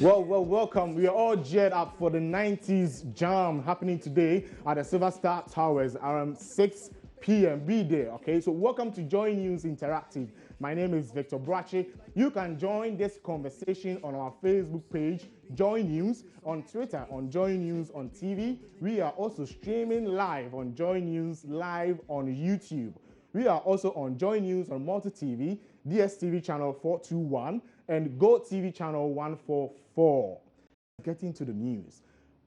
Welcome. We are all geared up for the 90s jam happening today at the Silver Star Towers around 6 p.m. Be there, okay? So welcome to Joy News Interactive. My name is Victor Brache. You can join this conversation on our Facebook page, Joy News, on Twitter, on Joy News on TV. We are also streaming live on Joy News Live on YouTube. We are also on Joy News on Multi TV, DSTV channel 421, and GoTV channel 144. Getting to the news.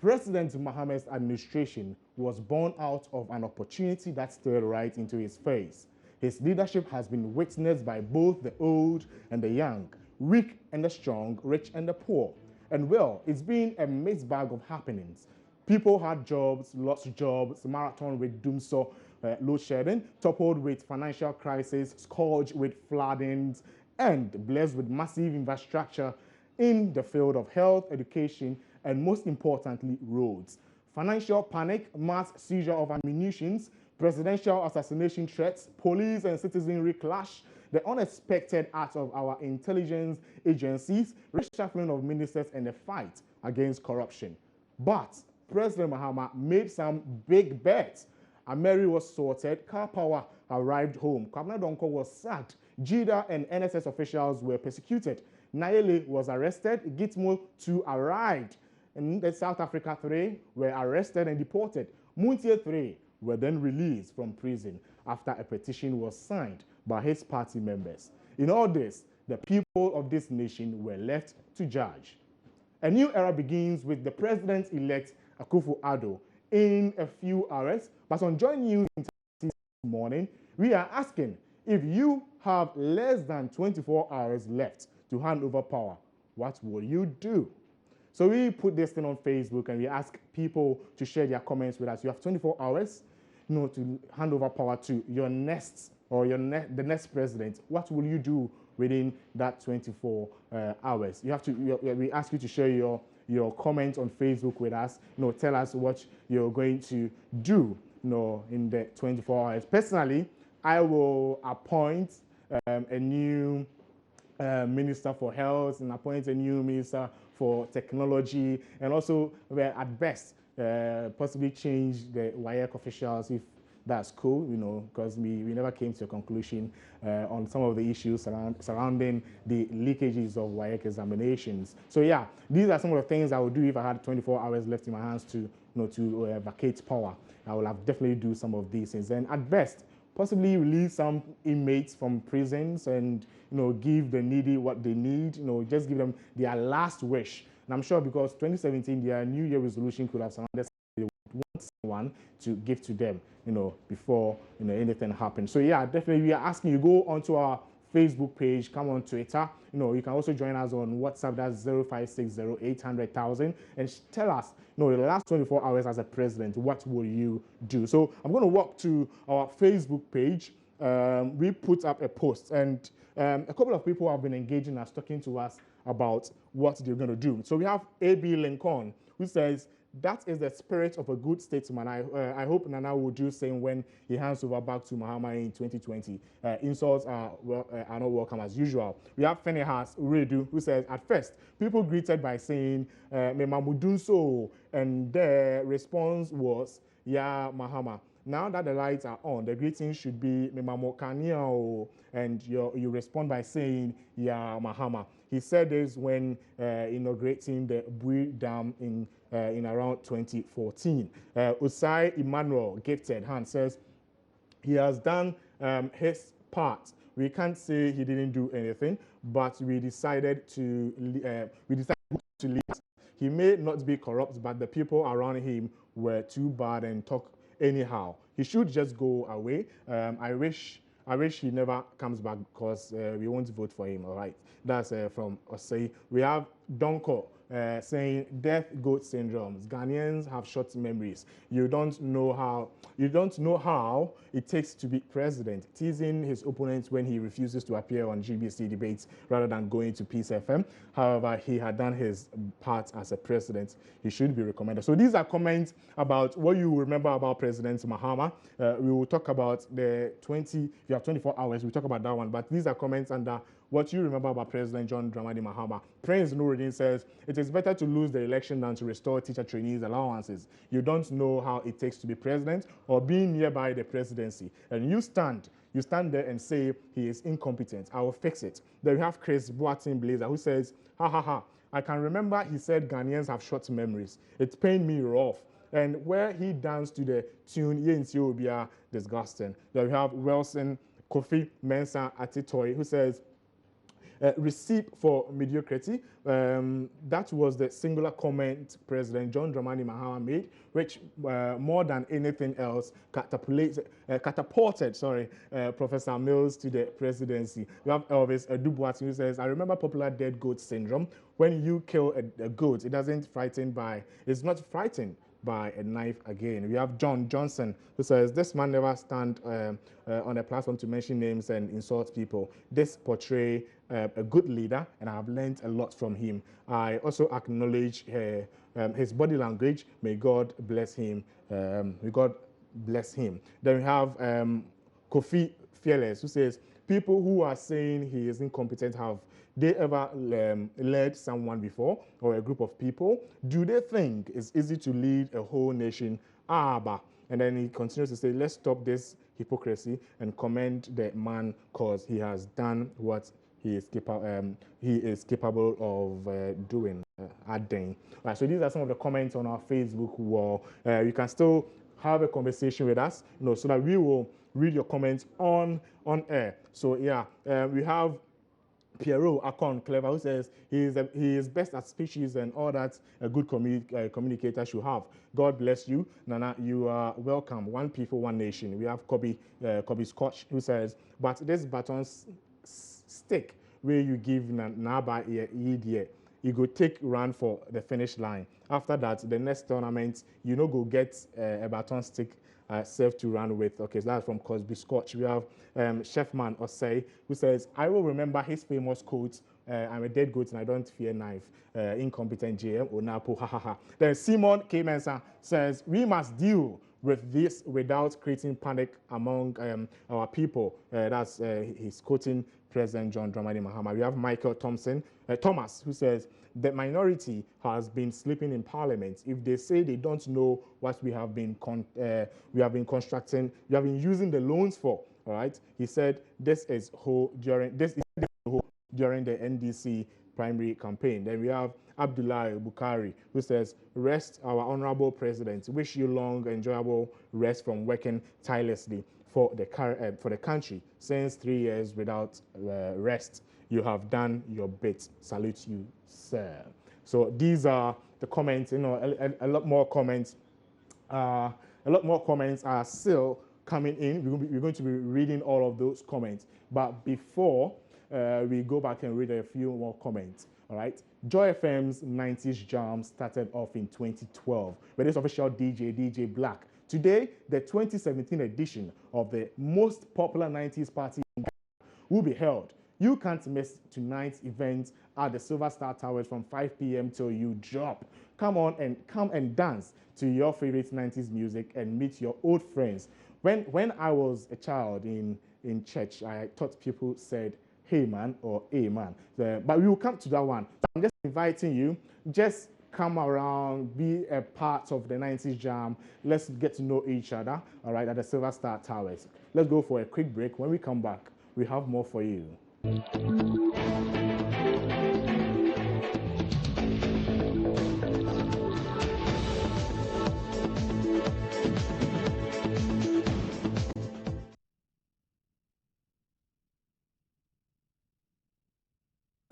President Mahama's administration was born out of an opportunity that stared right into his face. His leadership has been witnessed by both the old and the young, weak and the strong, rich and the poor. And well, it's been a mixed bag of happenings. People had jobs, lost jobs, marathon with doomsaw, load shedding, toppled with financial crisis, scourged with floodings, and blessed with massive infrastructure in the field of health, education, and most importantly, roads. Financial panic, mass seizure of ammunition, presidential assassination threats, police and citizenry clash, the unexpected acts of our intelligence agencies, reshuffling of ministers, and the fight against corruption. But President Mahama made some big bets. Ameri was sorted, car power arrived home, Kwabena Donko was sacked, JIDA and NSS officials were persecuted, Nayeli was arrested, Gitmo 2 arrived, and the South Africa 3 were arrested and deported. Muntie 3 were then released from prison after a petition was signed by his party members. In all this, the people of this nation were left to judge. A new era begins with the president-elect Akufo-Addo in a few hours, but on Joy News this morning, we are asking if you have less than 24 hours left to hand over power, what will you do? So we put this thing on Facebook and we ask people to share their comments with us. You have 24 hours, to hand over power to your next or the next president. What will you do within that 24 hours? You have to. We ask you to share your comments on Facebook with us. Tell us what you're going to do. In the 24 hours. Personally, I will appoint a new minister for health and appoint a new minister for technology, and also at best possibly change the WAEC officials if that's cool, because we never came to a conclusion on some of the issues surrounding the leakages of WAEC examinations. So yeah, these are some of the things I would do if I had 24 hours left in my hands to vacate power. I will have definitely do some of these things, and at best possibly release some inmates from prisons and give the needy what they need, just give them their last wish. And I'm sure because 2017 their New Year resolution could have surrounded they would want someone to give to them, before anything happens. So yeah, definitely we are asking you go onto our Facebook page, come on Twitter. You can also join us on WhatsApp, that's 0560-800,000, and tell us, the last 24 hours as a president, what will you do? So I'm going to walk to our Facebook page. We put up a post, and a couple of people have been engaging us, talking to us about what they're going to do. So we have A.B. Lincoln, who says, that is the spirit of a good statesman. I hope Nana will do the same when he hands over back to Mahama in 2020. Insults are not welcome as usual. We have Fenehas Uredu, who says, at first, people greeted by saying, Me mamudunso, and their response was, Ya Mahama. Now that the lights are on, the greeting should be Me mamokania, and you respond by saying, Ya Mahama. He said this when inaugurating the Bui Dam in around 2014. Usai Emmanuel Gifted Hand says he has done his part. We can't say he didn't do anything, but we decided to leave. He may not be corrupt, but the people around him were too bad and talk anyhow. He should just go away. I wish he never comes back because we won't vote for him. All right, that's from Osei. We have Donko saying death goat syndromes. Ghanaians have short memories. You don't know how it takes to be president. Teasing his opponents when he refuses to appear on GBC debates rather than going to Peace FM. However, he had done his part as a president. He should be recommended. So these are comments about what you remember about President Mahama. We will talk about the 20. If you have 24 hours, we'll talk about that one. But these are comments under what you remember about President John Dramani Mahama. Prince Nuruddin says, it is better to lose the election than to restore teacher trainees' allowances. You don't know how it takes to be president or being nearby the presidency. And you stand there and say he is incompetent. I will fix it. Then we have Chris Boatin Blazer who says, ha ha ha. I can remember he said Ghanaians have short memories. It pained me rough. And where he danced to the tune Yensi Obia, disgusting. Then we have Wilson Kofi Mensah Atitoy who says, receipt for mediocrity. That was the singular comment President John Dramani Mahama made, which more than anything else catapulted Professor Mills to the presidency. We have Elvis Dubois who says, I remember popular dead goat syndrome. When you kill a goat, it's not frightened by a knife again. We have John Johnson who says, this man never stand on a platform to mention names and insult people. This portray a good leader, and I have learned a lot from him. I also acknowledge his body language. May God bless him. May God bless him. Then we have Kofi Fearless who says, people who are saying he is incompetent, have they ever led someone before or a group of people? Do they think it's easy to lead a whole nation? Bah. And then he continues to say, let's stop this hypocrisy and commend the man because he has done what he is capable of doing, adding. Right, so these are some of the comments on our Facebook wall. You can still have a conversation with us, so that we will read your comments on air. So yeah, we have Pierrot Akon Clever who says he is best at speeches and all that a good communicator should have. God bless you, Nana. You are welcome. One people, one nation. We have Kobe Scotch who says, but this baton stick where you give Naba you go take run for the finish line. After that, the next tournament, go get a baton stick served to run with. Okay, so that's from Cosby Scotch. We have Chefman Osei who says, I will remember his famous quote, I'm a dead goat and I don't fear knife. Incompetent JM, Onapo, ha ha ha. Then Simon K. Mensah says, we must deal with this without creating panic among our people. He's quoting President John Dramani Mahama. We have Michael Thomas, who says, the minority has been sleeping in parliament. If they say they don't know what we have been constructing, we have been using the loans for, all right? He said this is during the NDC primary campaign. Then we have Abdullah Bukhari, who says, rest our honorable president. Wish you long, enjoyable rest from working tirelessly for the country. Since 3 years without rest, you have done your bit. Salute you, sir. So these are the comments. A lot more comments. A lot more comments are still coming in. We're going to be reading all of those comments. But before we go back and read a few more comments, all right? Joy FM's 90s Jam started off in 2012 with this official DJ Black. Today, the 2017 edition of the most popular 90s party will be held. You can't miss tonight's event at the Silver Star Towers from 5 p.m. till you drop. Come and dance to your favorite 90s music and meet your old friends. When I was a child in church, I thought people said, hey man or hey man. But we will come to that one. So I'm just inviting you, just come around, be a part of the 90s Jam. Let's get to know each other, all right, at the Silver Star Towers. Let's go for a quick break. When we come back, we have more for you.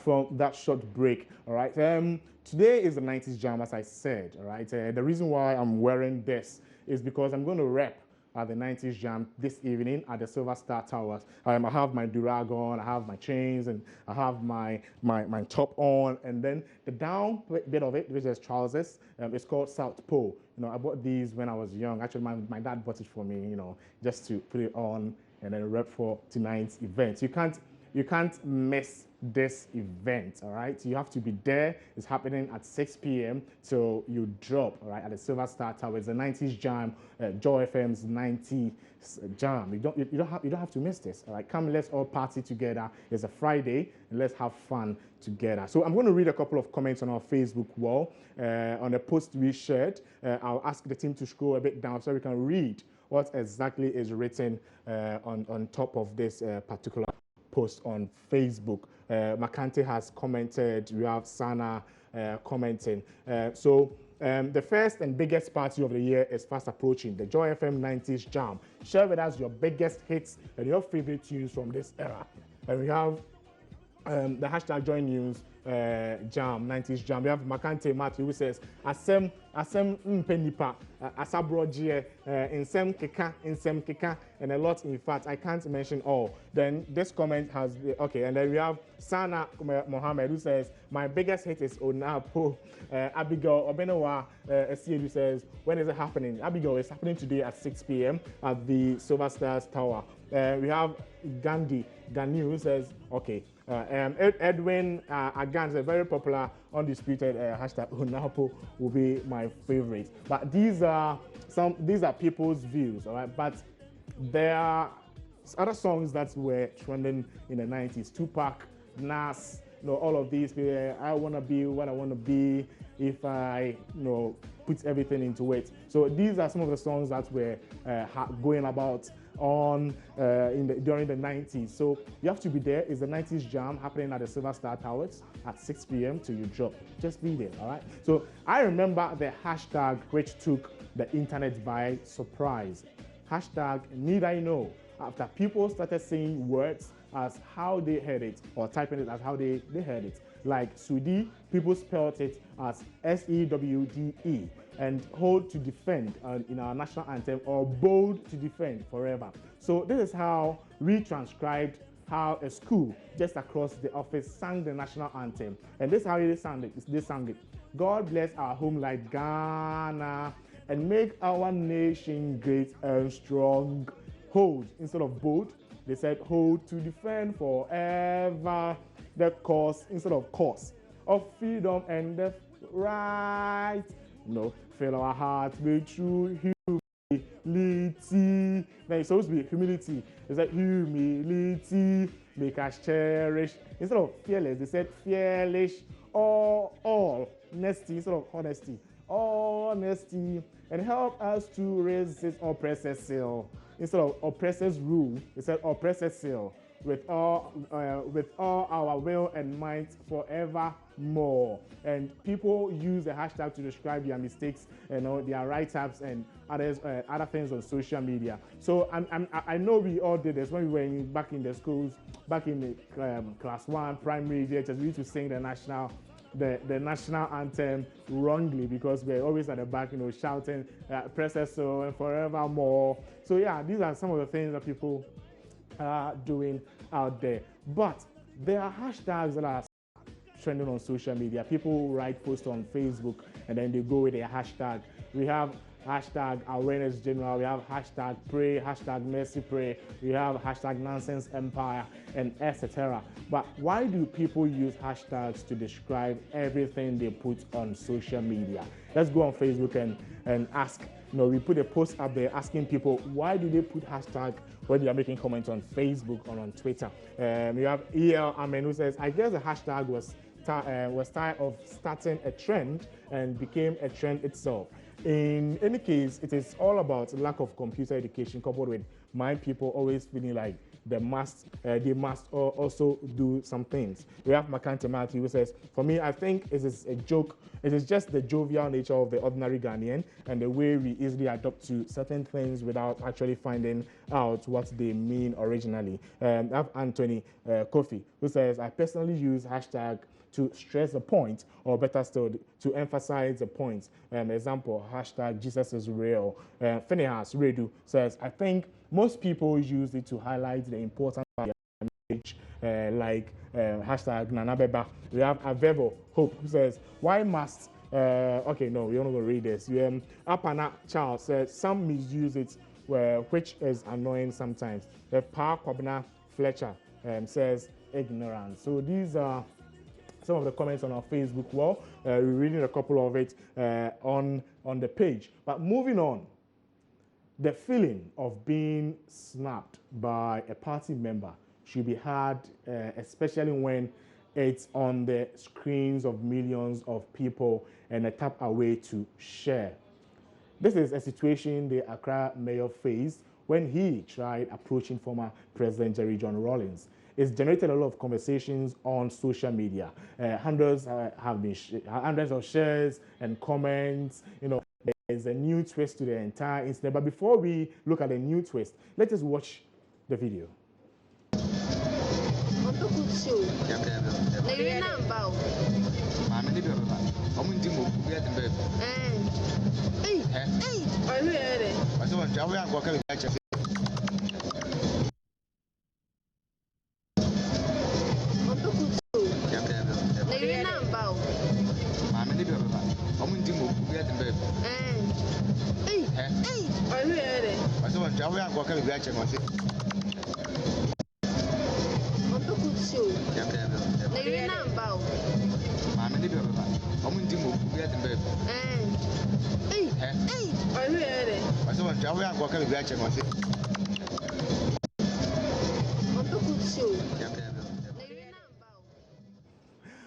From that short break, all right. Today is the 90s Jam, as I said, all right. The reason why I'm wearing this is because I'm going to rep at the 90s Jam this evening at the Silver Star Towers. I have my durag on, I have my chains, and I have my top on, and then the down bit of it, which is trousers, it's called South Pole. I bought these when I was young. Actually, my dad bought it for me, just to put it on and then rep for tonight's event. You can't you can't miss this event, all right? You have to be there. It's happening at 6 p.m. So you drop, all right, at the Silver Star Tower. It's the 90s Jam, Joy FM's 90s Jam. You don't have to miss this, all right? Come, let's all party together. It's a Friday, and let's have fun together. So I'm going to read a couple of comments on our Facebook wall on the post we shared. I'll ask the team to scroll a bit down so we can read what exactly is written on top of this particular post on Facebook. Makante has commented. We have Sana commenting. The first and biggest party of the year is fast approaching, the Joy FM 90s Jam. Share with us your biggest hits and your favorite tunes from this era. And we have the hashtag Joy News Jam, 90s Jam. We have Makante Matthew who says, Asem Mpenipa, Asabroje, Insem Keka, and a lot. In fact, I can't mention all. Then this comment has, okay, and then we have Sana Mohammed who says, my biggest hit is Onapo. Abigail Obenewa who says, when is it happening? Abigail, it's happening today at 6 p.m. at the Silver Stars Tower. We have Gandhi who says, okay. Edwin Agan is a very popular, undisputed hashtag Onapo will be my favorite. But these are people's views, all right? But there are other songs that were trending in the 90s. Tupac, Nas, all of these. I wanna be what I wanna be if I, put everything into it. So these are some of the songs that were going about on during the 90s. So you have to be there. It's the 90s Jam happening at the Silver Star Towers at 6 p.m. till you drop. Just be there, all right? So I remember the hashtag which took the internet by surprise. Hashtag need I know. After people started saying words as how they heard it or typing it as how they heard it. Like Sudi, people spelled it as SEWDE, and hold to defend in our national anthem, or bold to defend forever. So this is how we transcribed how a school just across the office sang the national anthem. And this is how they sang it. God bless our home like Ghana and make our nation great and strong. Hold instead of bold. They said hold to defend forever the cause instead of cause of freedom and the right. Fill our hearts with true humility. Now it's supposed to be humility. It's like humility, make us cherish. Instead of fearless, they said fearless. All honesty instead of honesty. Honesty, and help us to resist oppressors' seal. Instead of oppressors' rule, they said oppressors' seal. With all our will and might forevermore. And people use the hashtag to describe their mistakes, their write-ups and other things on social media. So I know we all did this when we were back in the schools, back in the class 1 primary years. We used to sing the national anthem wrongly because we're always at the back, shouting "Precious so and forevermore." So yeah, these are some of the things that people are doing out there. But there are hashtags that are trending on social media. People write posts on Facebook and then they go with their hashtag. We have hashtag awareness general, we have hashtag pray, hashtag mercy pray, we have hashtag nonsense empire, and etc. But why do people use hashtags to describe everything they put on social media? Let's go on Facebook and ask. We put a post up there asking people why do they put hashtag when they are making comments on Facebook or on Twitter. We have EL Amen who says, I guess the hashtag was tired of starting a trend and became a trend itself. In any case, it is all about lack of computer education coupled with my people always feeling like they must also do some things. We have Makante Matthew who says, for me, I think it is a joke. It is just the jovial nature of the ordinary Ghanaian and the way we easily adopt to certain things without actually finding out what they mean originally. We have Anthony Kofi who says, I personally use hashtag to stress a point, or better still, to emphasize a point. Example, hashtag Jesus is real. Phineas Redu says, I think most people use it to highlight the importance of their message, like hashtag Nanabeba. We have Avevo Hope who says, why must, okay, no, we're not going to read this. Apana Charles says, some misuse it, which is annoying sometimes. Pa Kwabena Fletcher says, ignorance. So these are some of the comments on our Facebook wall. We're reading a couple of it on the page. But moving on, the feeling of being snapped by a party member should be had, especially when it's on the screens of millions of people and a tap away to share. This is a situation the Accra mayor faced when he tried approaching former President Jerry John Rawlings. It's generated a lot of conversations on social media. Hundreds of shares and comments. You know, there's a new twist to the entire incident. But before we look at the new twist, let us watch the video.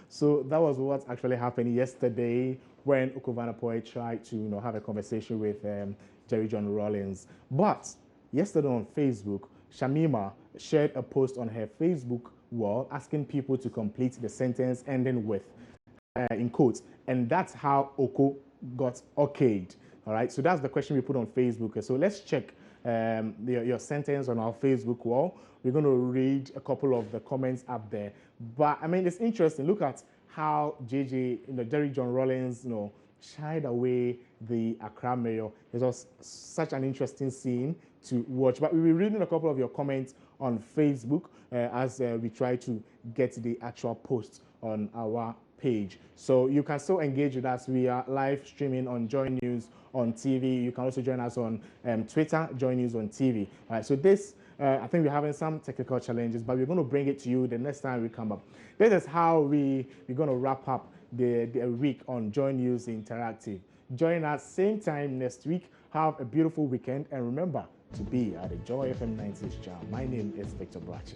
So that was what actually happened yesterday when Ukovanapoi tried to have a conversation with Jerry John Rawlings. But yesterday on Facebook, Shamima shared a post on her Facebook wall asking people to complete the sentence ending with, in quotes, and that's how Oko got okayed. All right, so that's the question we put on Facebook. So let's check your sentence on our Facebook wall. We're going to read a couple of the comments up there. But I mean, it's interesting. Look at how Jerry John Rawlings, shied away the Accra mayor. It was such an interesting scene to watch. But we'll be reading a couple of your comments on Facebook as we try to get the actual post on our page. So you can still engage with us. We are live streaming on Joy News on TV. You can also join us on Twitter, Joy News on TV. All right, so this, I think we're having some technical challenges, but we're going to bring it to you the next time we come up. This is how we're going to wrap up the week on Joy News Interactive. Join us same time next week. Have a beautiful weekend, and remember to be at the Joy FM 90s Jam. My name is Victor Brache.